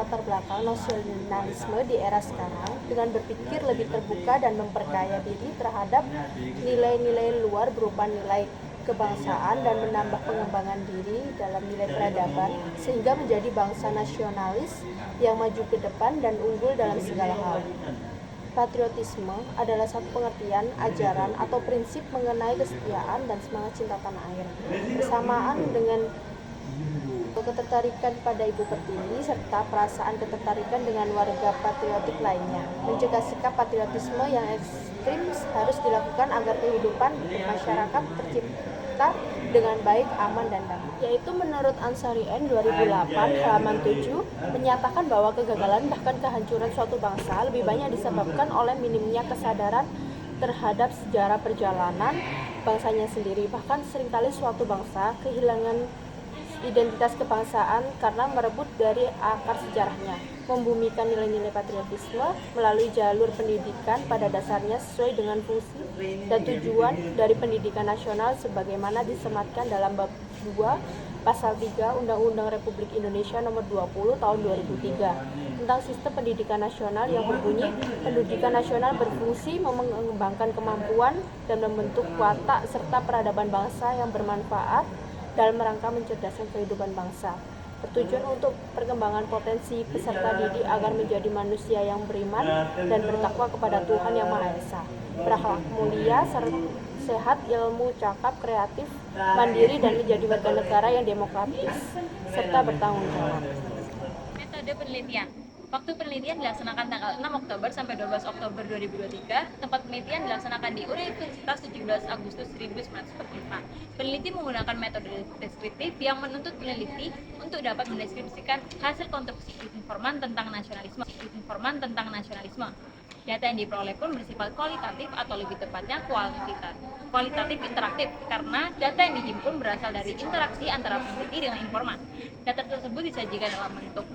latar belakang nasionalisme di era sekarang dengan berpikir lebih terbuka dan memperdaya diri terhadap nilai-nilai luar berupa nilai kebangsaan dan menambah pengembangan diri dalam nilai peradaban sehingga menjadi bangsa nasionalis yang maju ke depan dan unggul dalam segala hal. Patriotisme adalah satu pengertian, ajaran, atau prinsip mengenai kesetiaan dan semangat cinta tanah air, bersamaan dengan ketertarikan pada Ibu Pertiwi serta perasaan ketertarikan dengan warga patriotik lainnya. Mencegah sikap patriotisme yang ekstrim harus dilakukan agar kehidupan masyarakat tercipta dengan baik, aman, dan damai. Yaitu menurut Ansari N. 2008 halaman 7 menyatakan bahwa kegagalan bahkan kehancuran suatu bangsa lebih banyak disebabkan oleh minimnya kesadaran terhadap sejarah perjalanan bangsanya sendiri. Bahkan seringkali suatu bangsa kehilangan identitas kebangsaan karena merebut dari akar sejarahnya, membumikan nilai-nilai patriotisme melalui jalur pendidikan pada dasarnya sesuai dengan fungsi dan tujuan dari pendidikan nasional sebagaimana disematkan dalam bab 2 pasal 3 Undang-Undang Republik Indonesia nomor 20 tahun 2003 tentang sistem pendidikan nasional yang berbunyi pendidikan nasional berfungsi mengembangkan kemampuan dan membentuk watak serta peradaban bangsa yang bermanfaat dalam rangka mencerdaskan kehidupan bangsa, bertujuan untuk perkembangan potensi peserta didik agar menjadi manusia yang beriman dan bertakwa kepada Tuhan Yang Maha Esa, berakhlak mulia, sehat, ilmu, cakap, kreatif, mandiri, dan menjadi warga negara yang demokratis serta bertanggung jawab. Metode penelitian. Waktu penelitian dilaksanakan tanggal 6 Oktober sampai 12 Oktober 2023. Tempat penelitian dilaksanakan di Universitas 17 Agustus 1945. Peneliti menggunakan metode deskriptif yang menuntut peneliti untuk dapat mendeskripsikan hasil konstruksi informan tentang nasionalisme. Data yang diperoleh pun bersifat kualitatif atau lebih tepatnya kualitatif interaktif karena data yang dihimpun berasal dari interaksi antara peneliti dengan informan. Data tersebut disajikan dalam bentuk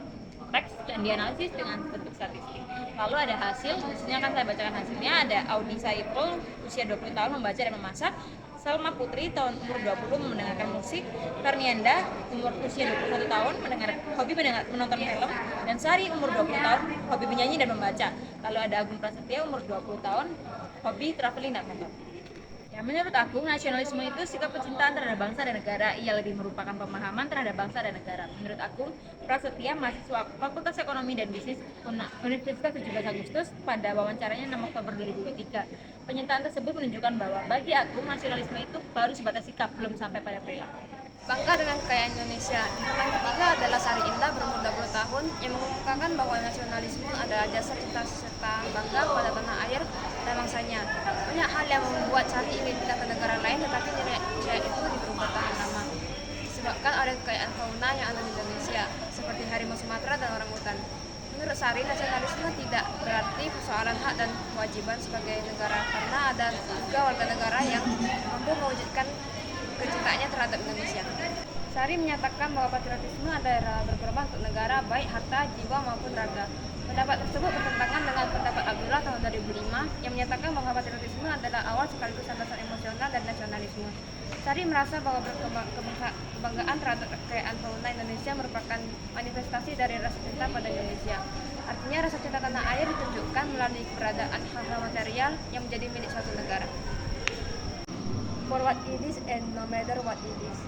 teks dan dianalisis dengan bentuk statistik. Lalu ada hasil, hasilnya akan saya bacakan hasilnya. Ada Audi Saiful, usia 20 tahun, membaca dan memasak. Salma Putri, umur 20, mendengarkan musik. Karnianda, usia 21 tahun, hobi menonton film. Dan Sari, umur 20 tahun, hobi menyanyi dan membaca. Lalu ada Agung Prasetya, umur 20 tahun, hobi traveling dan menonton. Ya, menurut Agung, nasionalisme itu sikap kecintaan terhadap bangsa dan negara. Ia lebih merupakan pemahaman terhadap bangsa dan negara. Menurut Agung Prasetya, mahasiswa Fakultas Ekonomi dan Bisnis Universitas 17 Agustus pada wawancaranya 6 Oktober 2023. Pernyataan tersebut menunjukkan bahwa bagi Agung, nasionalisme itu baru sebatas sikap, belum sampai pada perilaku. Bangga dengan kekayaan Indonesia. Yang ketiga adalah Sari Indah, berumur 20 tahun, yang mengemukakan bahwa nasionalisme adalah jasa cinta serta bangga pada tanah air dan bangsanya. Banyak hal yang membuat Sari ingin pindah ke negara lain, tetapi niat itu diberi bertahan lama. Disebabkan oleh kekayaan fauna yang ada di Indonesia, seperti harimau Sumatera dan orangutan. Menurut Sari, nasionalisme tidak berarti persoalan hak dan kewajiban sebagai negara, karena ada juga warga negara yang mampu mewujudkan kecintaannya terhadap Indonesia. Sari menyatakan bahwa patriotisme adalah berkorban untuk negara, baik harta, jiwa maupun raga. Pendapat tersebut bertentangan dengan pendapat Abdullah tahun 2005 yang menyatakan bahwa patriotisme adalah awal sekaligus landasan emosional dan nasionalisme. Sari merasa bahwa kebanggaan terhadap kekayaan fauna Indonesia merupakan manifestasi dari rasa cinta pada Indonesia. Artinya rasa cinta tanah air ditunjukkan melalui keberadaan hal-hal material yang menjadi milik suatu negara. For what it is and no matter what it is.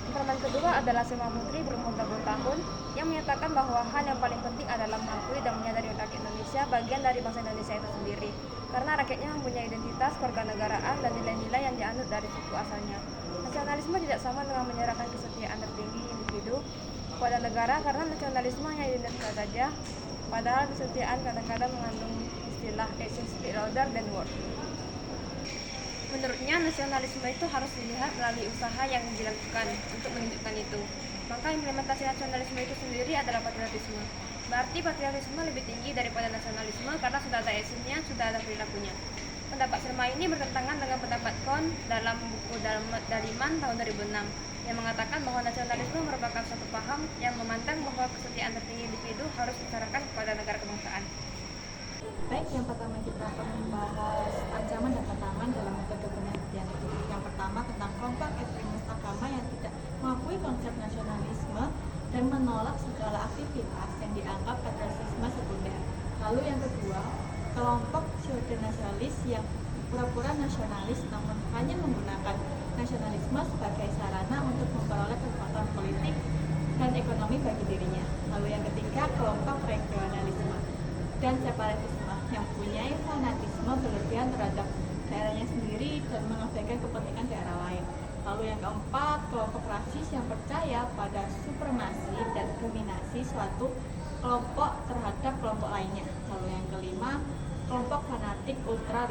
Informan kedua adalah Salma Putri, berumur 20 tahun, yang menyatakan bahwa hal yang paling penting adalah mengakui dan menyadari rakyat Indonesia bagian dari bangsa Indonesia itu sendiri, karena rakyatnya mempunyai identitas kewarganegaraan dan nilai-nilai yang dianut dari suku asalnya. Nasionalisme tidak sama dengan menyerahkan kesetiaan tertinggi individu kepada negara, karena nasionalisme hanya identitas saja, padahal kesetiaan kadang-kadang mengandung istilah action speak louder than words. Menurutnya, nasionalisme itu harus dilihat melalui usaha yang dilakukan untuk menunjukkan itu. Maka implementasi nasionalisme itu sendiri adalah patriotisme. Berarti patriotisme lebih tinggi daripada nasionalisme karena sudah ada actionnya, sudah ada perilakunya. Pendapat Salma ini bertentangan dengan pendapat Kohn dalam buku Daliman tahun 2006 yang mengatakan bahwa nasionalisme merupakan suatu paham yang memandang bahwa kesetiaan tertinggi individu harus disyaratkan kepada negara kebangsaan. Baik, yang pertama kita akan membahas ancaman dan tantangan dalam metode penelitian itu. Yang pertama tentang kelompok ekstremis agama yang tidak mengakui konsep nasionalisme dan menolak segala aktivitas yang dianggap patriotisme sekunder. Lalu yang kedua, kelompok pseudo nasionalis yang pura-pura nasionalis namun hanya menggunakan nasionalisme sebagai sarana untuk memperoleh kekuatan politik dan ekonomi bagi dirinya. Lalu yang ketiga, kelompok regionalisme dan separatisme yang mempunyai fanatisme berlebihan terhadap daerahnya sendiri dan mengabaikan kepentingan daerah lain. Lalu yang keempat, kelompok rasis yang percaya pada supremasi dan dominasi suatu kelompok terhadap kelompok lainnya. Lalu yang kelima, kelompok fanatik ultra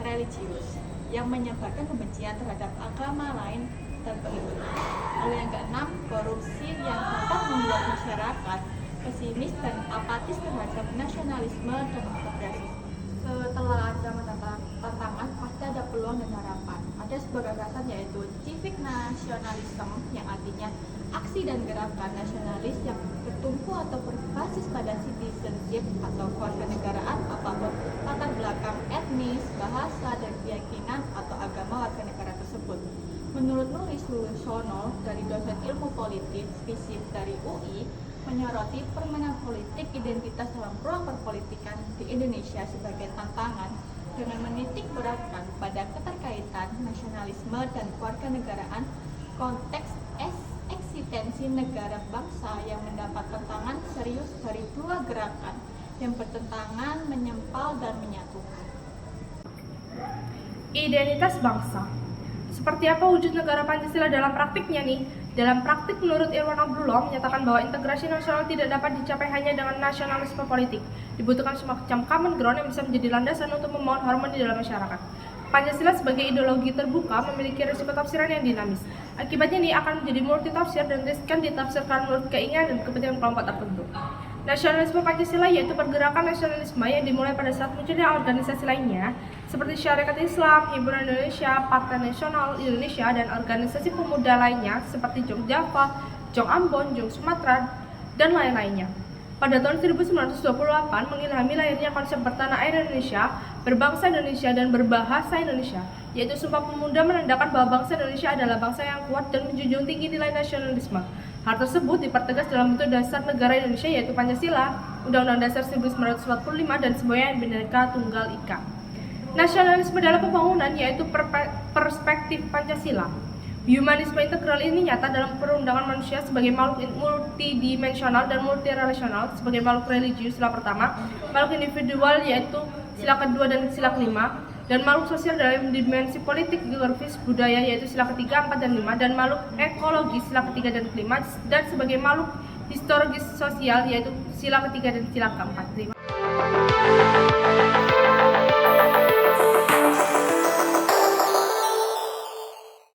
religius yang menyebarkan kebencian terhadap agama lain dan pengikutnya. Lalu yang keenam, korupsi yang dapat membuat masyarakat pesimis dan apatis terhadap nasionalisme dan progresisme. Setelah ancaman dan tantangan, pasti ada peluang dan harapan. Ada sebuah gagasan yaitu civic nationalism yang artinya aksi dan gerakan nasionalis yang bertumpu atau berbasis pada citizenship atau kewarganegaraan apapun latar belakang etnis, bahasa, dan keyakinan atau agama warga negara tersebut. Menurut Nuri Susono dari dosen ilmu politik FISIP dari UI, menyoroti permainan politik identitas dalam ruang perpolitikan di Indonesia sebagai tantangan dengan menitik beratkan pada keterkaitan nasionalisme dan kewarganegaraan konteks eksistensi negara bangsa yang mendapat tantangan serius dari dua gerakan yang bertentangan, menyempal, dan menyatukan. Identitas bangsa. Seperti apa wujud negara Pancasila dalam praktiknya nih? Dalam praktik, menurut Irwan Abdullah menyatakan bahwa integrasi nasional tidak dapat dicapai hanya dengan nasionalisme politik. Dibutuhkan semacam common ground yang bisa menjadi landasan untuk membangun harmoni dalam masyarakat. Pancasila sebagai ideologi terbuka memiliki risiko tafsiran yang dinamis. Akibatnya ini akan menjadi multitafsir dan riskan ditafsirkan menurut keinginan dan kepentingan kelompok tertentu. Nasionalisme Pancasila yaitu pergerakan nasionalisme yang dimulai pada saat munculnya organisasi lainnya seperti Syarikat Islam, Himpunan Indonesia, Partai Nasional Indonesia, dan organisasi pemuda lainnya seperti Jong Java, Jong Ambon, Jong Sumatera, dan lain-lainnya. Pada tahun 1928 mengilhami lahirnya konsep bertanah air Indonesia, berbangsa Indonesia, dan berbahasa Indonesia, yaitu Sumpah Pemuda menandakan bahwa bangsa Indonesia adalah bangsa yang kuat dan menjunjung tinggi nilai nasionalisme. Hal tersebut dipertegas dalam bentuk dasar negara Indonesia yaitu Pancasila, Undang-Undang Dasar 1945, dan semuanya Bhinneka Tunggal Ika. Nasionalisme dalam pembangunan yaitu perspektif Pancasila. Humanisme integral ini nyata dalam perundangan manusia sebagai makhluk multidimensional dan multirelasional, sebagai makhluk religius sila pertama, makhluk individual yaitu sila kedua dan sila kelima, dan makhluk sosial dalam dimensi politik, geografis, budaya yaitu sila ketiga, 4, dan 5, dan makhluk ekologis sila ketiga dan kelima, dan sebagai makhluk historis sosial yaitu sila ketiga dan sila keempat.